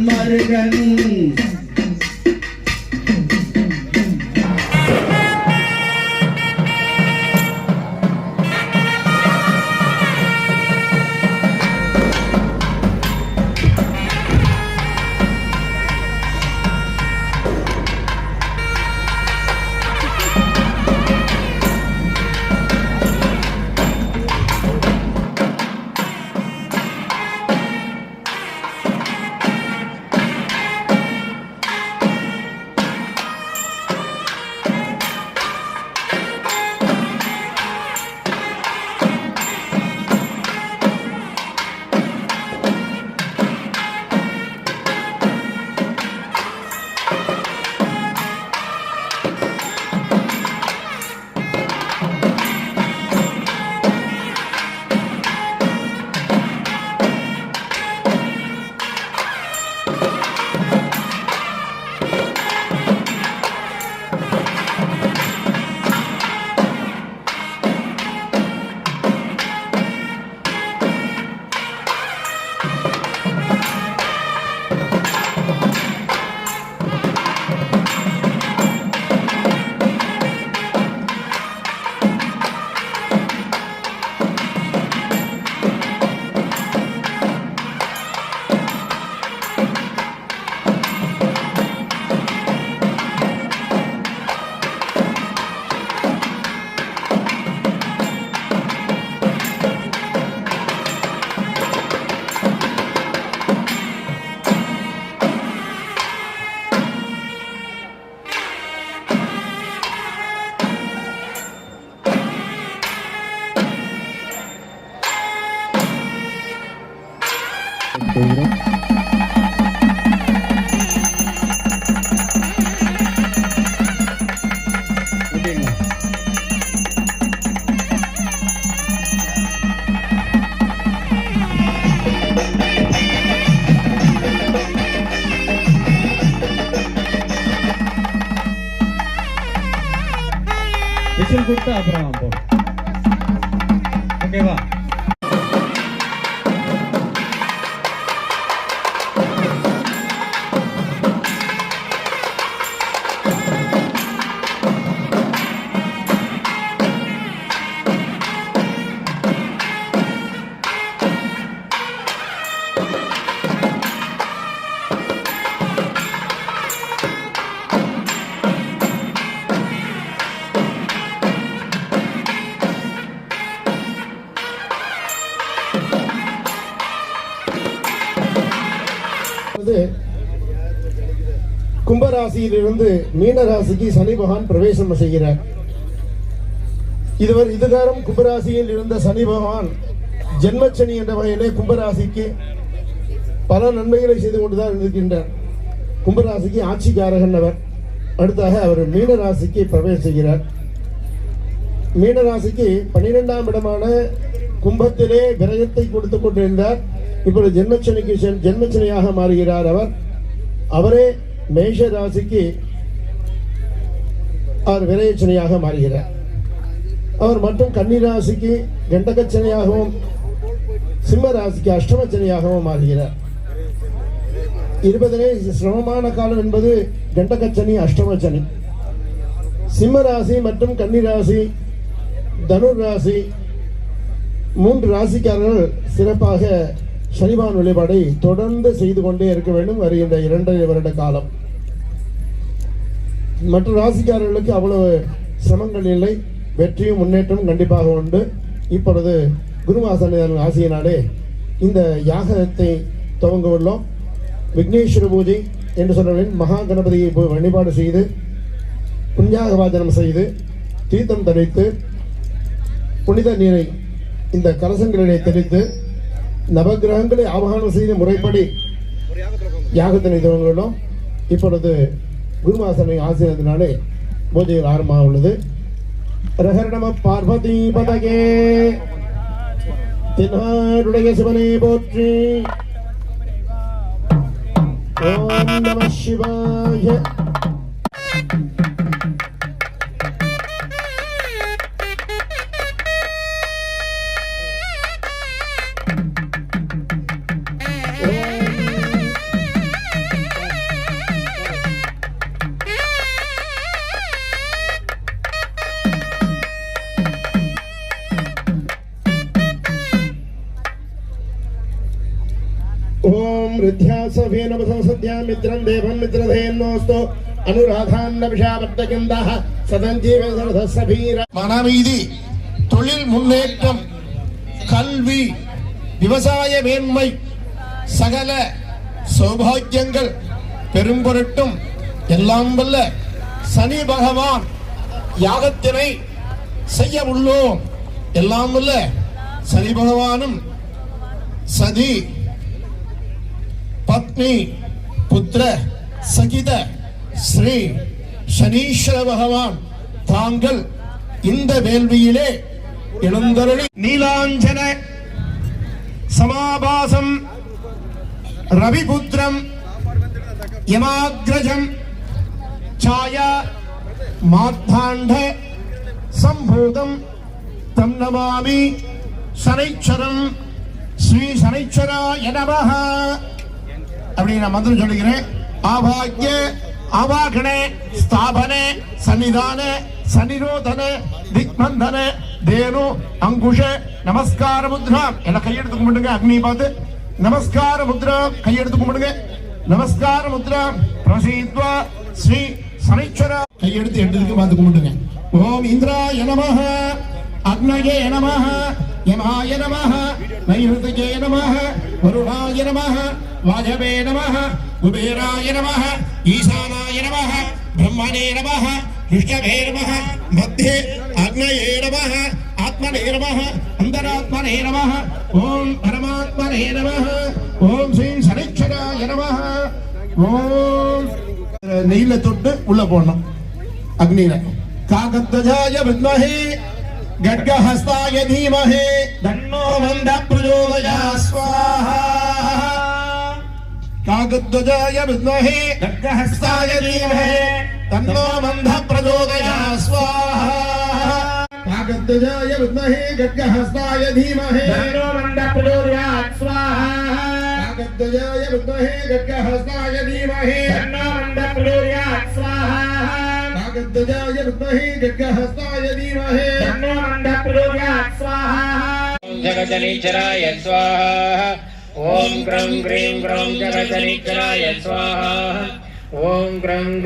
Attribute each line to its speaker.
Speaker 1: மருகன் whistle கொடுத்து அப்புறம் போ. ஓகேவா? கும்பராசியிலிருந்து மீன ராசிக்கு சனி பகவான் பிரவேசம் செய்கிறார். இதுகாரம் கும்பராசியில் இருந்த சனி பகவான் ஜென்மச்சனி என்ற வகையிலே கும்பராசிக்கு பல நன்மைகளை செய்து கொண்டுதான் இருக்கின்றார். கும்பராசிக்கு ஆட்சிக்காரகன் அவர். அடுத்தாக அவர் மீன ராசிக்கு பிரவேசம் செய்கிறார். மீன ராசிக்கு 12ஆம் இடமான கும்பத்திலே கிரகத்தை கொடுத்துக் கொண்டிருந்தார். இப்பொழுது ஜென்மச்சனியாக மாறுகிறார் அவர். அவரே மேஷ ராசிக்கு அவர் விரயச்சனையாக மாறுகிறார். அவர் மற்றும் கன்னி ராசிக்கு கண்டகச்சனையாகவும் சிம்ம ராசிக்கு அஷ்டமச்சனையாகவும் மாறுகிறார். இருப்பதிலே சிரமமான காலம் என்பது கண்டகச்சனி அஷ்டமச்சனி. சிம்ம ராசி மற்றும் கன்னி ராசி தனுர் ராசி 3 ராசிக்காரர்கள் சிறப்பாக சனிபான் வழிபாடை தொடர்ந்து செய்து கொண்டே இருக்க வேண்டும். வருகின்ற 2.5 வருட காலம் மற்ற ராசிக்காரர்களுக்கு அவ்வளவு சிரமங்கள் இல்லை. வெற்றியும் முன்னேற்றமும் கண்டிப்பாக உண்டு. இப்பொழுது குருவாசன ஆசியினாலே இந்த யாகத்தை துவங்க உள்ளோம். விக்னேஸ்வர பூஜை என்று சொல்ல மகா கணபதியை வழிபாடு செய்து புண்ணியாக வாஜனம் செய்து தீர்த்தம் தெளித்து புனித நீரை இந்த கலசங்களிலே தெளித்து நவகிரகங்களை ஆவாகனம் செய்த முறைப்படி யாகத்தினை துவங்கினோம். இப்பொழுது குருவாசனை ஆசீர்வாதத்தினாலே பூஜைகள் ஆரம்பமாக உள்ளது. ரஹரணம பார்வதி பதகே தென்னாடுடைய சிவனை போற்றி. ஓம் நம சிவாய. ऋद्ध्यासभे नमसंसद्यां मित्रं देवं मित्रधेन्नोऽस्तु अनुराधान्न விஷாபத்தகிந்தः சதஞ்சீவசரதசபீர மனமீதி தொழில் முன்னேற்றம் கல்வி விவசாய மேன்மை சகல சௌபாகியங்கள் பெரும்பொருட்டும் எல்லாம் வல்ல சனி பகவான் யாகத்தினை செய்ய உள்ளோம். எல்லாம் வல்ல சனி பகவானும் சதி பத்னி புத்திர சகித ஸ்ரீ சனீஸ்வர பகவான் தாங்கள் இந்த வேள்வியிலே எழுந்தருளி நீலாஞ்சன சமாபாசம் ரவிபுத்திரம் யமாக்ரஜம் சாயா மாத்தாண்ட சம்பூதம் தம் நமாமி சனைச்சரம் ஸ்ரீ சனைச்சராய நமஹ அப்படி நான் மந்திரம் சொல்லுகிறேன். ஆபாக்ய ஆவாகண ஸ்தாபன சன்னிதான சனிரோதன திக்மந்தன தேனு அங்குஷ நமஸ்கார முத்ரா எல்லாம் கையெடுத்து கும்பிடுங்க. அக்னி பார்த்து நமஸ்கார முத்ரா கையெடுத்து கும்பிடுங்க. நமஸ்கார முத்ரா பிரசீத்வா ஸ்ரீ சனைச்சரா கையெடுத்து எடுத்துக்கு பார்த்து கும்பிடுங்க. ஓம் இந்திராய நமஹ அக்னயே நமஹ யமாய நமஹ நைருதயே நமஹ வருணாய நமஹ வாஜவே நமஹ குபேராய நமஹ ஈசானாய நமஹ பிரம்மணே நமஹ விஷ்ணவே நமஹ மத்தியே அக்னயே நமஹ ஆத்மனே நமஹ அந்தராத்மனே நமஹ ஓம் பரமாத்மனே நமஹ ஓம் ஸ்ரீ சனைச்சராய நமஹ ஓம் நெய்ல தொட்டு உள்ள போடணும். அக்னியில காகத்வஜாய வித்மஹே கட்கஹஸ்தாய தீமஹே தன்னோ மந்த பிரச்சோதயாத் ஸ்வாஹா காகத்வஜாய வித்மஹே கட்கஹஸ்தாய தீமஹே தன்னோ மந்த பிரச்சோதயாத் ஸ்வாஹா காகத்வஜாய வித்மஹே கட்கஹஸ்தாய தீமஹே தன்னோ மந்த பிரச்சோதயாத் ஸ்வாஹா காகத்வஜாய வித்மஹே கட்கஹஸ்தாய தீமஹே தன்னோ மந்த பிரச்சோதயாத் ஸ்வாஹா காகத்வஜாய வித்மஹே கட்கஹஸ்தாய தீமஹே தன்னோ மந்த பிரச்சோதயாத் ஸ்வாஹா ஜகதனிச்சராய ஸ்வாஹா ஓம் க்ரம் க்ரீம் க்ரௌம் ஜகதனிச்சராய ஸ்வாஹா ஓம் க்ரம்